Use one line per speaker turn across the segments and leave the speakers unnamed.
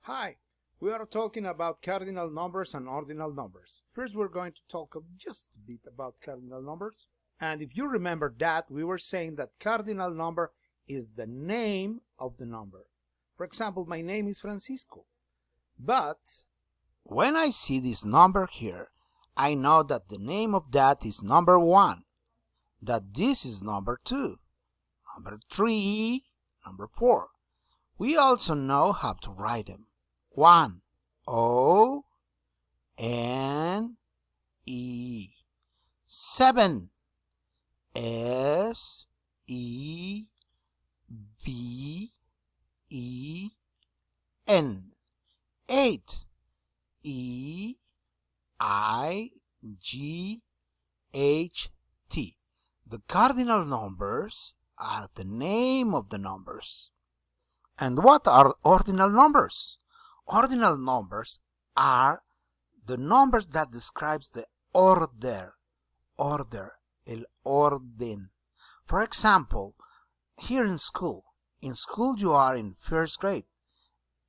Hi, we are talking about cardinal numbers and ordinal numbers. First, we're going to talk just a bit about cardinal numbers. And if you remember that, we were saying that cardinal number is the name of the number. For example, my name is Francisco. But when I see this number here, I know that the name of that is number 1, that this is number 2, number 3, number 4. We also know how to write them. 1, O, N, E. 7, S, E, V, E, N. 8, E, I, G, H, T. The cardinal numbers are the name of the numbers. And what are ordinal numbers? Ordinal numbers are the numbers that describes the order, el orden. For example, here in school you are in first grade.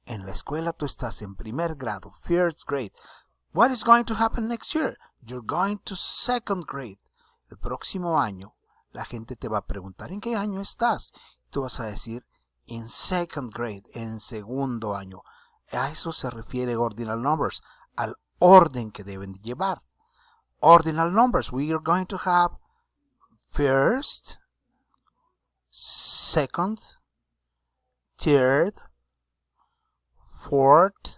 En la escuela tú estás en primer grado, first grade. What is going to happen next year? You're going to second grade. El próximo año, la gente te va a preguntar, ¿en qué año estás? Tú vas a decir, in second grade, en segundo año. A eso se refiere ordinal numbers, al orden que deben llevar. Ordinal numbers, we are going to have first, second, third, fourth,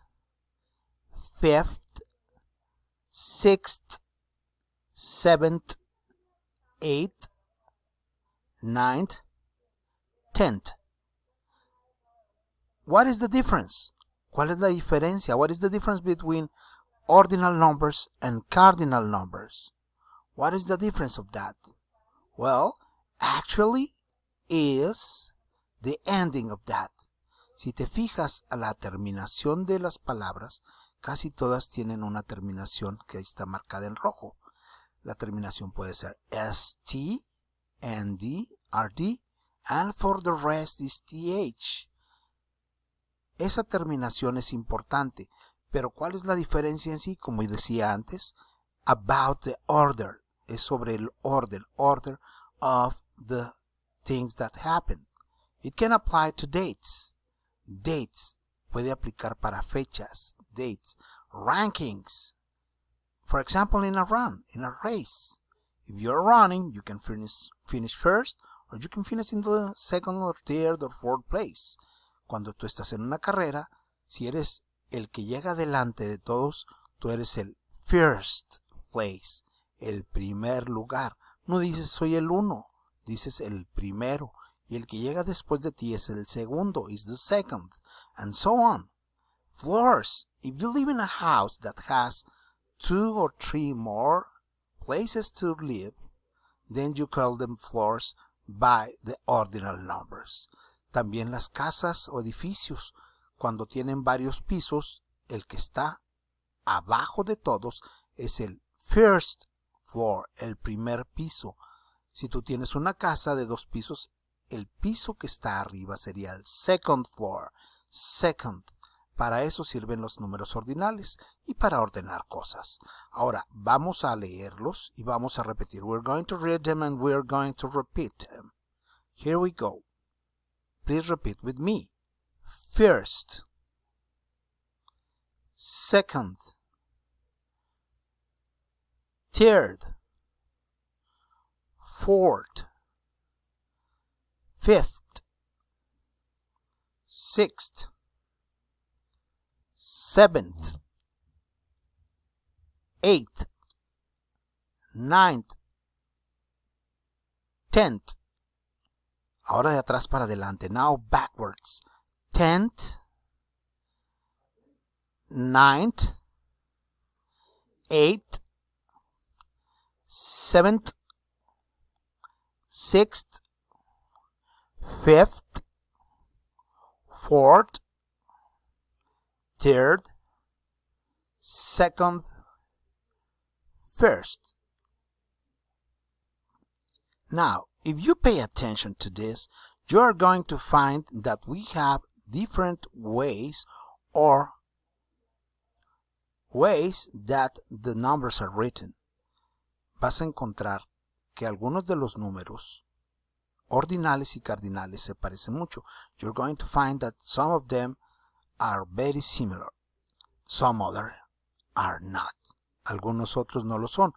fifth, sixth, seventh, eighth, ninth, 10th. What is the difference? ¿Cuál es la diferencia? What is the difference between ordinal numbers and cardinal numbers? What is the difference of that? Well, actually is the ending of that. Si te fijas a la terminación de las palabras, casi todas tienen una terminación que está marcada en rojo. La terminación puede ser ST, ND, RD, and for the rest is TH. Esa terminación es importante, pero ¿cuál es la diferencia en sí? Como decía antes, about the order, es sobre el orden, order of the things that happen. It can apply to dates. Dates puede aplicar para fechas, dates, rankings. For example, in a run, in a race. If you're running, you can finish first, or you can finish in the second or third or fourth place. Cuando tú estás en una carrera, si eres el que llega delante de todos, tú eres el first place, el primer lugar. No dices soy el 1, dices el primero. Y el que llega después de ti es el segundo, is the second, and so on. Floors. If you live in a house that has 2 or 3 more places to live, then you call them floors by the ordinal numbers. También las casas o edificios, cuando tienen varios pisos, el que está abajo de todos es el first floor, el primer piso. Si tú tienes una casa de 2 pisos, el piso que está arriba sería el second floor, second. Para eso sirven los números ordinales y para ordenar cosas. Ahora, vamos a leerlos y vamos a repetir. We're going to read them and we're going to repeat them. Here we go. Please repeat with me. First, second, third, fourth, fifth, sixth, seventh, eighth, ninth, 10th. Ahora de atrás para adelante. Now backwards. 10th, 9th, 8th, 7th, 6th, 5th, 4th, 3rd, 2nd, 1st. Now, if you pay attention to this, you are going to find that we have different ways or ways that the numbers are written, vas a encontrar que algunos de los números ordinales y cardinales se parecen mucho. You're going to find that some of them are very similar. Some other are not. Algunos otros no lo son.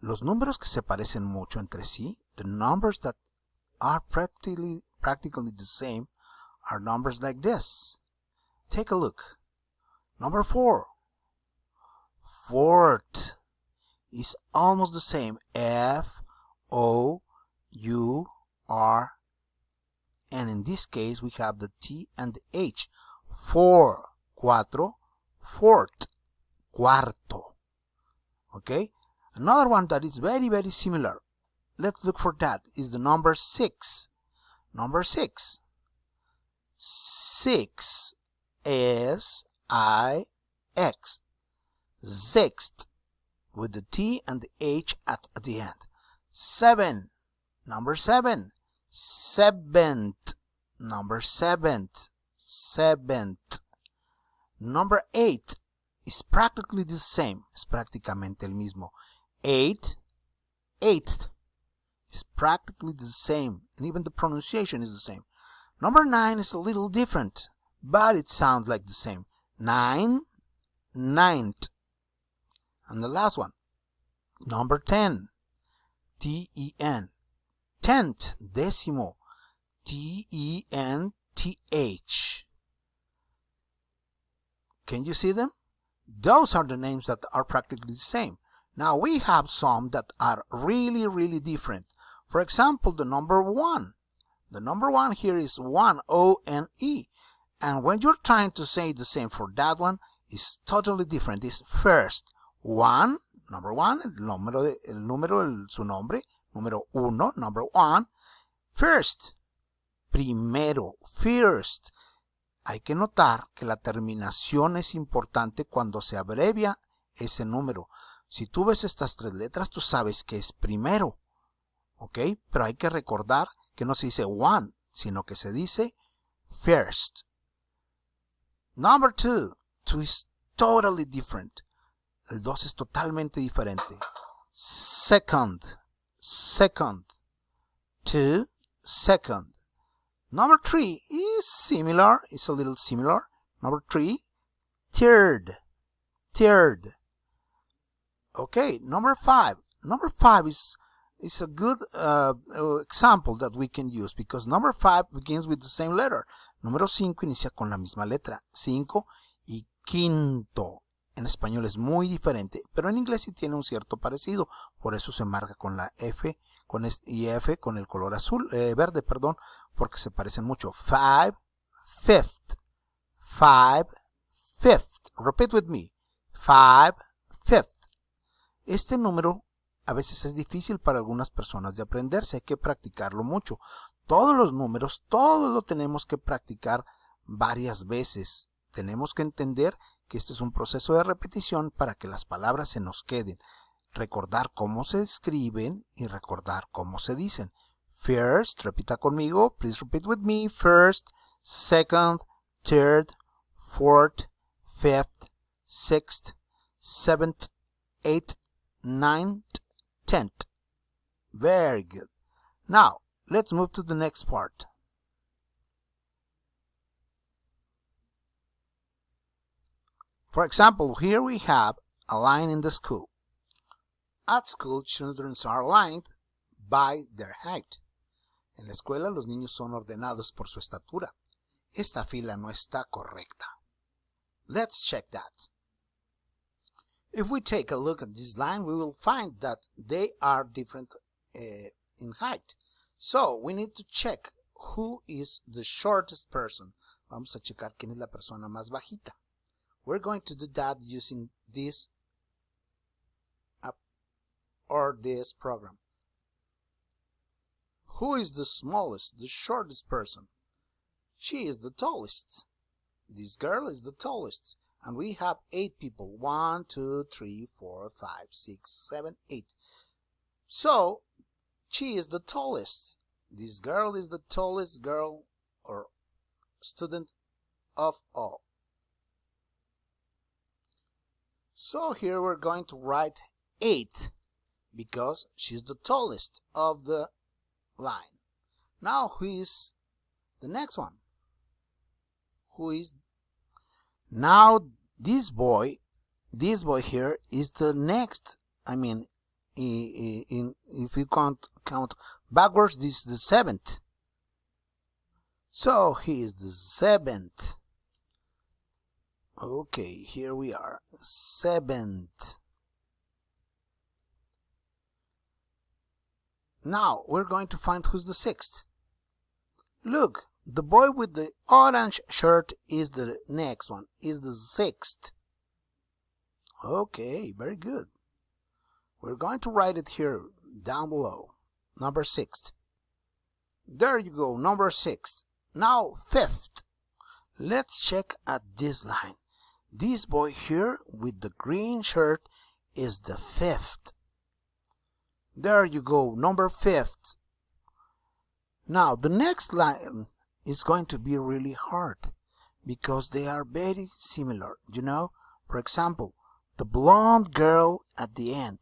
Los números que se parecen mucho entre sí, the numbers that are practically the same, are numbers like this. Take a look. Number 4. Fourth is almost the same. F-O-U-R. And in this case, we have the T and the H. 4, cuatro, fourth, cuarto. Okay? Another one that is very, very similar. Let's look for that. Is the number 6. Number 6. 6. S-I-X. Sixth. With the T and the H at the end. 7. Number 7. Seventh. Number 7th. Seventh. Number 8 is practically the same. Es prácticamente el mismo. 8. Eighth. Is practically the same. And even the pronunciation is the same. Number 9 is a little different, but it sounds like the same. 9. Ninth. And the last one. Number 10. T-E-N. Tenth. Décimo. T-E-N-T-H. Can you see them? Those are the names that are practically the same. Now we have some that are really, really different. For example, the number 1. The number 1 here is 1, O-N-E. And when you're trying to say the same for that one, it's totally different. It's first. 1, number 1, su nombre, número 1, number 1. First. Primero, first. Hay que notar que la terminación es importante cuando se abrevia ese número. Si tú ves estas 3 letras, tú sabes que es primero. ¿Ok? Pero hay que recordar que no se dice 1, sino que se dice first. Number 2. 2 is totally different. El 2 es totalmente diferente. Second. Second. 2. Second. Number 3 is similar. It's a little similar. Number 3. Third. Third. Okay. Number 5. Number 5 is a good example that we can use because number 5 begins with the same letter. Número 5 inicia con la misma letra. 5 y quinto. En español es muy diferente, pero en inglés sí tiene un cierto parecido. Por eso se marca con la F y F con el color azul, verde, perdón, porque se parecen mucho. 5, fifth. 5, fifth. Repeat with me. 5, fifth. Este número a veces es difícil para algunas personas de aprenderse. Hay que practicarlo mucho. Todos los números, todos lo tenemos que practicar varias veces. Tenemos que entender que esto es un proceso de repetición para que las palabras se nos queden. Recordar cómo se escriben y recordar cómo se dicen. First, repita conmigo, please repeat with me. First, second, third, fourth, fifth, sixth, seventh, eighth, ninth, 10th. Very good. Now, let's move to the next part. For example, here we have a line in the school. At school, children are aligned by their height. En la escuela, los niños son ordenados por su estatura. Esta fila no está correcta. Let's check that. If we take a look at this line, we will find that they are different in height. So, we need to check who is the shortest person. Vamos a checar quién es la persona más bajita. We're going to do that using this app or this program. Who is the smallest, the shortest person? She is the tallest. This girl is the tallest. And we have 8 people. 1, 2, 3, 4, 5, 6, 7, 8. So, she is the tallest. This girl is the tallest girl or student of all. So here we're going to write 8 because she's the tallest of the line. Now who is the next one? Who is now this boy here is the next. I mean, if you can't count backwards, this is the 7th. So he is the 7th. Okay, here we are, 7th. Now we're going to find who's the 6th. Look, the boy with the orange shirt is the next one, is the 6th. Okay, very good. We're going to write it here down below. Number 6. There you go, number 6. Now 5th. Let's check at this line. This boy here with the green shirt is the 5th. There you go, number 5th. Now the next line is going to be really hard because they are very similar, you know. For example, the blonde girl at the end.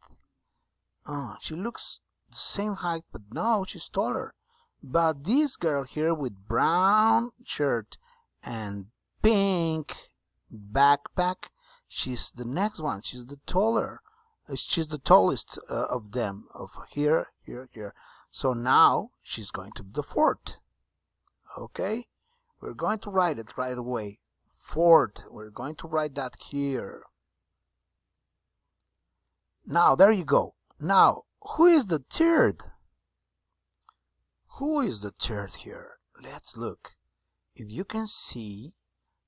She looks the same height, but no, she's taller. But this girl here with brown shirt and pink backpack, she's the next one. She's the taller. She's the tallest of them, of here. So now she's going to be the 4th. Okay, we're going to write it right away. 4th. We're going to write that here. Now there you go. Now who is the 3rd? Who is the 3rd here? Let's look. If you can see,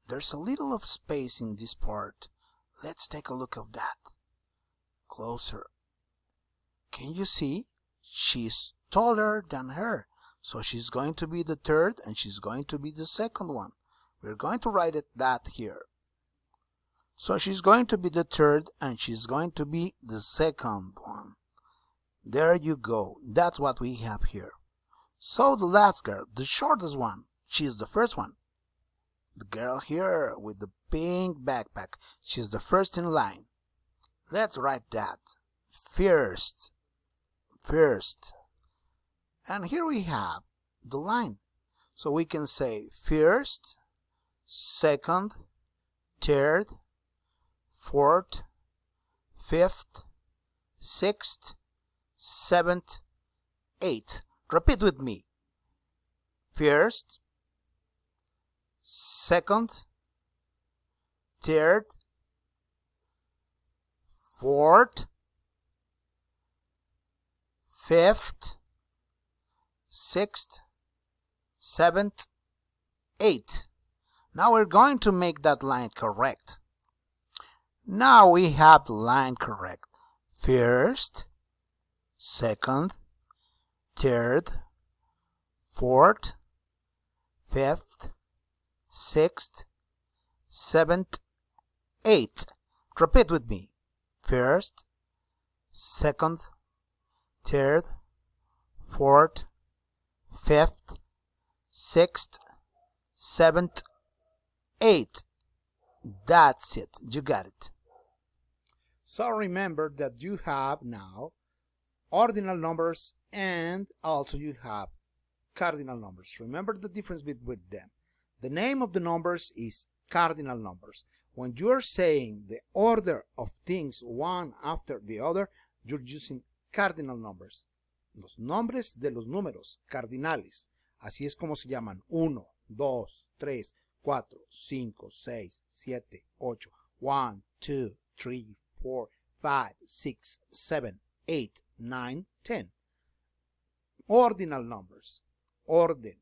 there's a little of space in this part. Let's take a look of that. Closer. Can you see? She's taller than her. So she's going to be the 3rd and she's going to be the 2nd one. We're going to write it that here. So she's going to be the 3rd and she's going to be the 2nd one. There you go. That's what we have here. So the last girl, the shortest one, she's the 1st one. The girl here with the pink backpack, she's the 1st in line. Let's write that. First. And here we have the line. So we can say 1st, 2nd, 3rd, 4th, 5th, 6th, 7th, 8th. Repeat with me. 1st, 2nd, 3rd, 4th, 5th, 6th, 7th, 8th. Now we're going to make that line correct. Now we have the line correct. 1st, 2nd, 3rd, 4th, 5th, 6th, 7th, 8th. Repeat with me. 1st, 2nd, 3rd, 4th, 5th, 6th, 7th, 8th. That's it. You got it. So remember that you have now ordinal numbers and also you have cardinal numbers. Remember the difference between them. The name of the numbers is cardinal numbers. When you're saying the order of things one after the other, you're using cardinal numbers. Los nombres de los números cardinales. Así es como se llaman 1, 2, 3, 4, 5, 6, 7, 8, 1, 2, 3, 4, 5, 6, 7, 8, 9, 10. Ordinal numbers. Orden.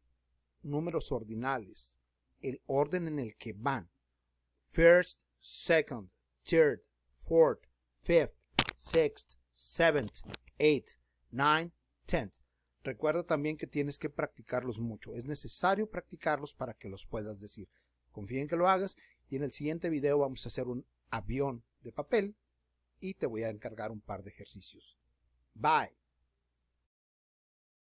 Números ordinales. El orden en el que van. First, second, third, fourth, fifth, sixth, seventh, eighth, ninth, 10th. Recuerda también que tienes que practicarlos mucho. Es necesario practicarlos para que los puedas decir. Confía en que lo hagas y en el siguiente video vamos a hacer un avión de papel y te voy a encargar un par de ejercicios. Bye.